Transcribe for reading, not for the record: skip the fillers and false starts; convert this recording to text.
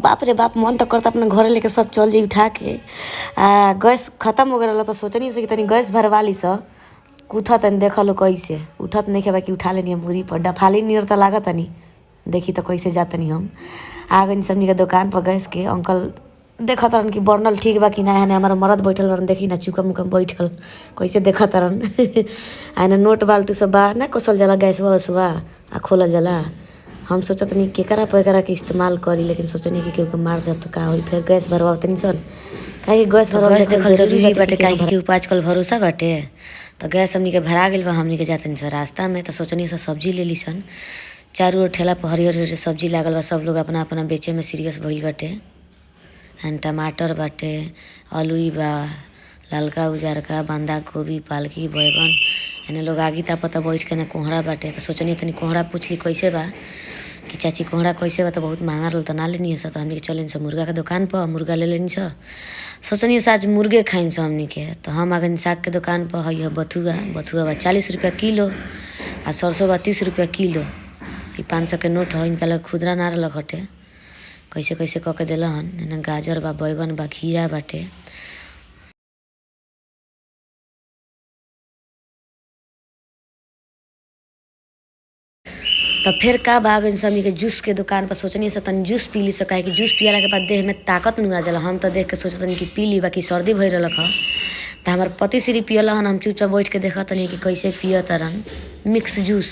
बाप रे बाप मन तो करता अपना घरे लेके सब चल जाई उठा के। गैस खत्म हो गया तो सोचनी से कि तनी गैस भरवा ली स उठा तनी देख लो कैसे उठत नहीं खेबा कि उठा लेनी मुरी पर डफाली नियर तो लागत तनी देखी तो कैसे जातनी हम आ गई सबनी के दुकान पर गैस के अंकल देखत रहन कि बर्नल ठीक बा कि ना है हमारा मरद बैठल रहन देखी ना चुकम मुकम बैठल कैसे देखत रहन आने नोट बाल्टी सब बा ना कसल जाला गैस वसवा आ खोलल जाला। हम सोचत नहीं केकरा पैकरा के इस्तेमाल करी लेकिन सोचनी कि केहू के मार देब तो का होई फिर गैस भरवा तनी सन काहे गैस भरवा देखल जरूरी बाटे काहे कि आजकल भरोसा बाटे। तो गैस हमनी के भरा गेल बा हमनी के जातनी सन रास्ता में तो सोचनी सा सब्जी ले ली सन चारों ओर ठेला पर हरियर हरियर सब्जी लागल बा सब लोग अपना अपना बेचे में सीरियस भइल बाटे। एंड टमाटर बाटे आलूई बा ललका उजरका बंधा गोभी पालकी बैगन एने लोग आगी तापता बैठ के ना कोहड़ा बाटे। तो सोचनी तनी कोहड़ा पूछली कैसे बा कि चाची कोहड़ा कैसे बा तो बहुत महंगा रहल तो ना लेनी स तो हमनी के चलेनी स मुर्गा के दुकान पर मुर्गा ले लेनी स सोचनी आज मुर्गे खाइम स हमनी के। तो हम आ गनी साग के दुकान पर है बथुआ बथुआ बा 40 रुपया किलो आ सरसों बा 30 रुपया किलो। 500 के नोट है इनका लग खुदरा ना रख हटे कैसे कैसे कह के दिलहन। गाजर बा बैगन बा खीरा बाटे। तो फिर का बागन समी के जूस के दुकान पर सोचनी से तनी जूस पी ली सका है कि जूस पियाला के बाद देह में ताकत नहीं आ जाला। हम तो देख के सोचतनी कि पी ली बाकी सर्दी भई रहल ह तो हमार पति श्री पियल हन हम चुपचाप बैठ के देखतनी कि कैसे पियत रहन मिक्स जूस।